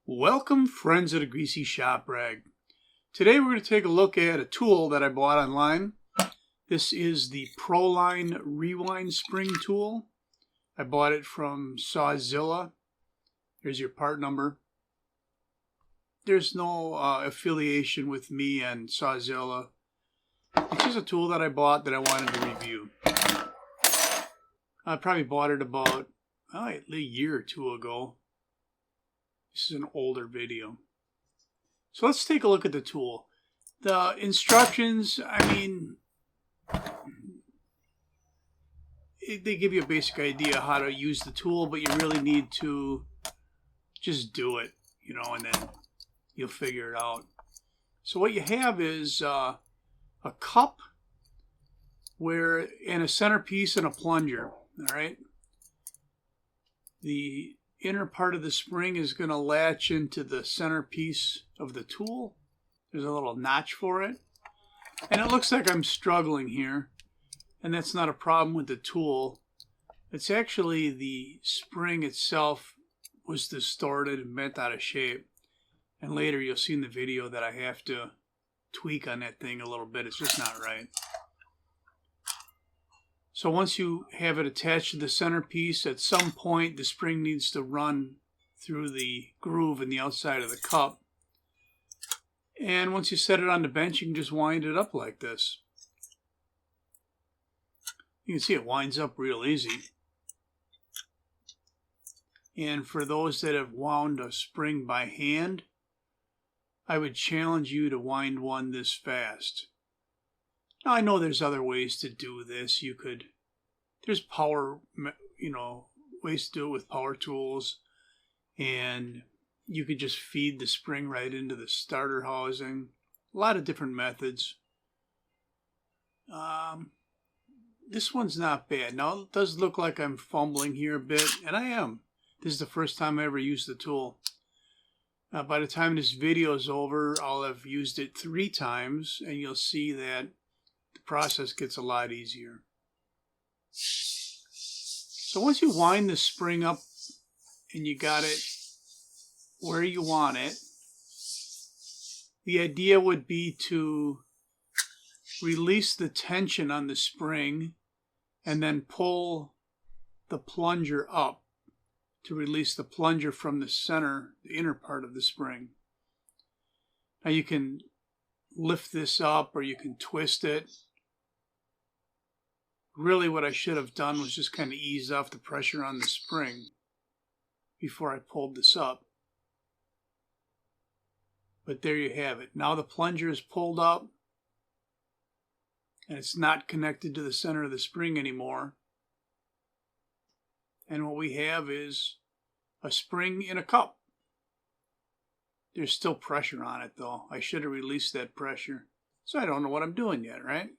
Welcome, friends at a Greasy Shop Rag. Today we're going to take a look at a tool that I bought online. This is the Proline Rewind Spring Tool. I bought it from Sawzilla. Here's your part number. There's no affiliation with me and Sawzilla. It's just a tool that I bought that I wanted to review. I probably bought it about a year or two ago. This is an older video. So let's take a look at the tool. The instructions, they give you a basic idea how to use the tool, but you really need to just do it, and then you'll figure it out. So what you have is a cup and a centerpiece and a plunger, all right? The inner part of the spring is going to latch into the centerpiece of the tool. There's a little notch for it. And it looks like I'm struggling here. And that's not a problem with the tool. It's actually the spring itself was distorted and bent out of shape. And later you'll see in the video that I have to tweak on that thing a little bit. It's just not right. So once you have it attached to the centerpiece, at some point the spring needs to run through the groove in the outside of the cup. And once you set it on the bench, you can just wind it up like this. You can see it winds up real easy. And for those that have wound a spring by hand, I would challenge you to wind one this fast. Now, I know there's other ways to do this. There's power, ways to do it with power tools. And you could just feed the spring right into the starter housing. A lot of different methods. This one's not bad. Now, it does look like I'm fumbling here a bit, and I am. This is the first time I ever used the tool. By the time this video is over, I'll have used it 3 times, and you'll see that the process gets a lot easier. So once you wind the spring up and you got it where you want it, the idea would be to release the tension on the spring and then pull the plunger up to release the plunger from the center, the inner part of the spring. Now you can lift this up or you can twist it. Really what I should have done was just kind of ease off the pressure on the spring before I pulled this up. But there you have it. Now the plunger is pulled up and it's not connected to the center of the spring anymore. And what we have is a spring in a cup. There's still pressure on it though. I should have released that pressure. So I don't know what I'm doing yet, right?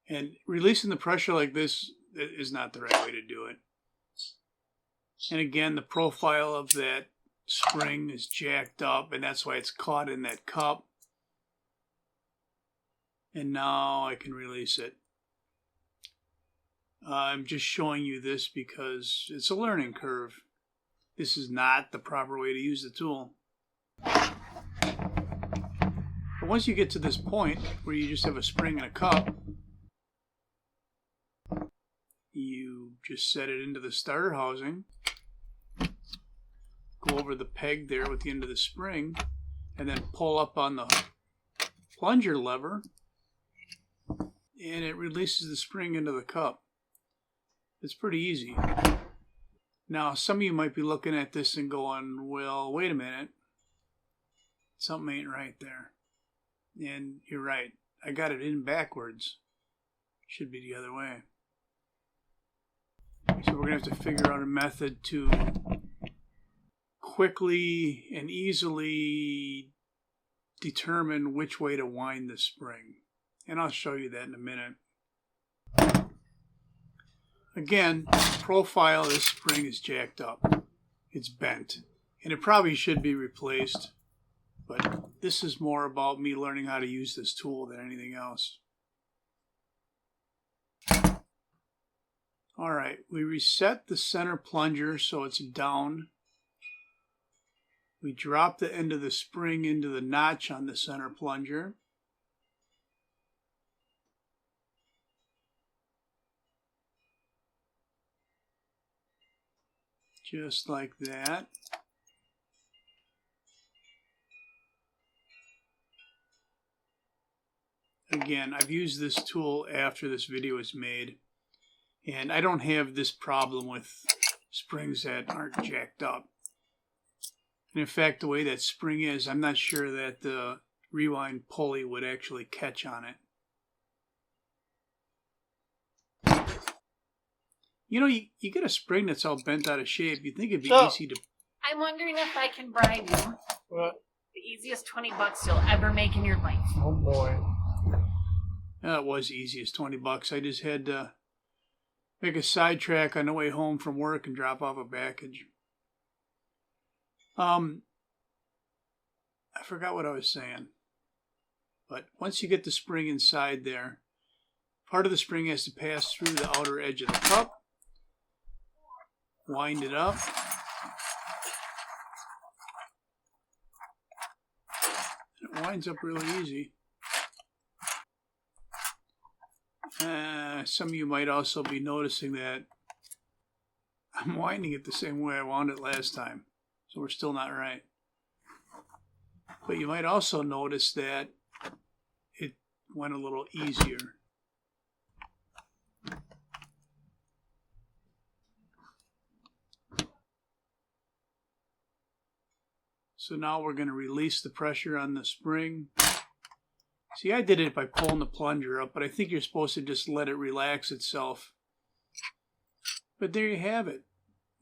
And releasing the pressure like this is not the right way to do it. And again, the profile of that spring is jacked up, and that's why it's caught in that cup. And now I can release it. I'm just showing you this because it's a learning curve. This is not the proper way to use the tool. But once you get to this point where you just have a spring in a cup, you just set it into the starter housing, go over the peg there with the end of the spring, and then pull up on the plunger lever, and it releases the spring into the cup. It's pretty easy. Now, some of you might be looking at this and going, well, wait a minute. Something ain't right there. And you're right. I got it in backwards. Should be the other way. So we're going to have to figure out a method to quickly and easily determine which way to wind the spring. And I'll show you that in a minute. Again, the profile of this spring is jacked up. It's bent. And it probably should be replaced. But this is more about me learning how to use this tool than anything else. All right, we reset the center plunger so it's down. We drop the end of the spring into the notch on the center plunger. Just like that. Again, I've used this tool after this video is made, and I don't have this problem with springs that aren't jacked up. And in fact, the way that spring is, I'm not sure that the rewind pulley would actually catch on it. You know, you get a spring that's all bent out of shape, you'd think it'd be easy to... I'm wondering if I can bribe you. What? The easiest $20 you'll ever make in your life. Oh boy. It was easy as $20. I just had to make a sidetrack on the way home from work and drop off a package. I forgot what I was saying. But once you get the spring inside there, part of the spring has to pass through the outer edge of the cup. Wind it up. It winds up really easy. Some of you might also be noticing that I'm winding it the same way I wound it last time. So we're still not right. But you might also notice that it went a little easier. So now we're going to release the pressure on the spring. See, I did it by pulling the plunger up, but I think you're supposed to just let it relax itself. But there you have it.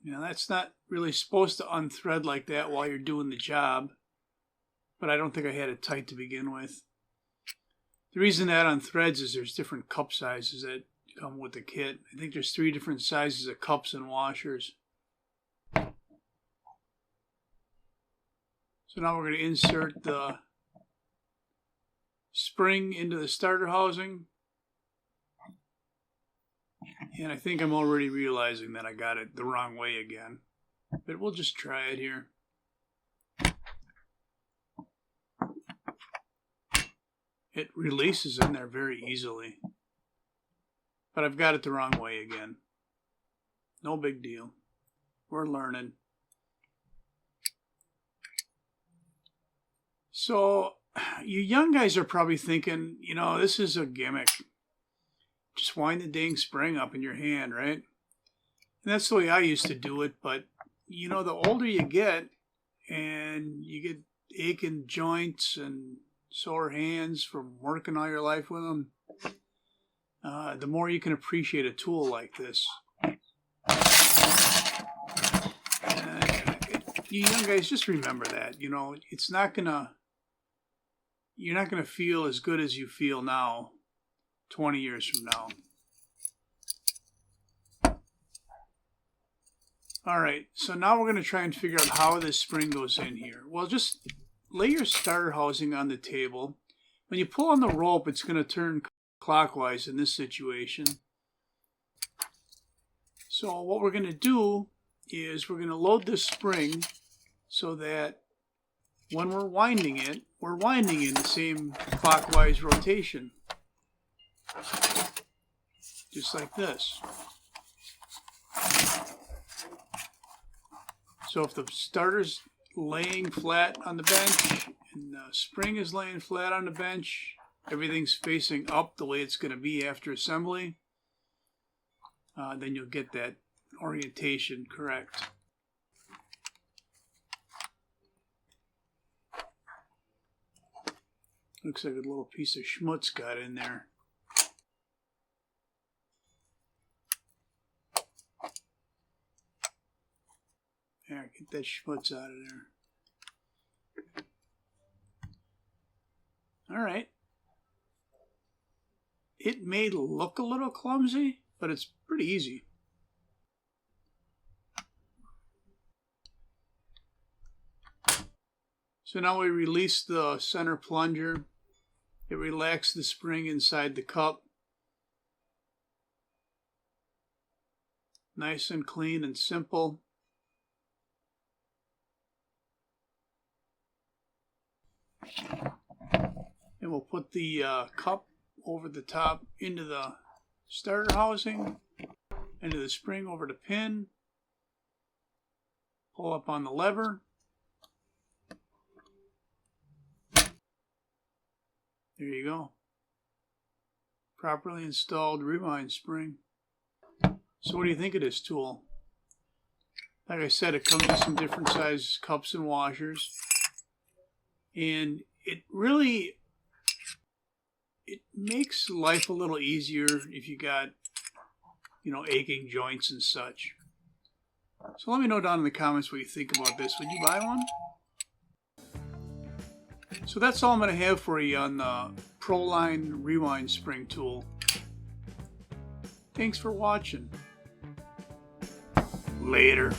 You know, that's not really supposed to unthread like that while you're doing the job. But I don't think I had it tight to begin with. The reason that unthreads is there's different cup sizes that come with the kit. I think there's 3 different sizes of cups and washers. So now we're going to insert the spring into the starter housing. And I think I'm already realizing that I got it the wrong way again. But we'll just try it here. It releases in there very easily. But I've got it the wrong way again. No big deal. We're learning. So, you young guys are probably thinking, you know, this is a gimmick. Just wind the dang spring up in your hand, right? And that's the way I used to do it, but, you know, the older you get, and you get aching joints and sore hands from working all your life with them, the more you can appreciate a tool like this. You young guys, just remember that, you know, it's not gonna... You're not going to feel as good as you feel now 20 years from now. Alright, so now we're going to try and figure out how this spring goes in here. Well, just lay your starter housing on the table. When you pull on the rope, it's going to turn clockwise in this situation. So what we're going to do is we're going to load this spring so that when we're winding it, we're winding in the same clockwise rotation. Just like this. So if the starter's laying flat on the bench and the spring is laying flat on the bench, everything's facing up the way it's going to be after assembly, then you'll get that orientation correct. Looks like a little piece of schmutz got in there. There, get that schmutz out of there. Alright. It may look a little clumsy, but it's pretty easy. So now we release the center plunger. It relaxed the spring inside the cup. Nice and clean and simple. And we'll put the cup over the top into the starter housing, into the spring over the pin. Pull up on the lever. There you go. Properly installed rewind spring. So what do you think of this tool? Like I said, it comes with some different size cups and washers. And it really, it makes life a little easier if you got, aching joints and such. So let me know down in the comments what you think about this. Would you buy one? So that's all I'm going to have for you on the Proline Rewind Spring Tool. Thanks for watching. Later.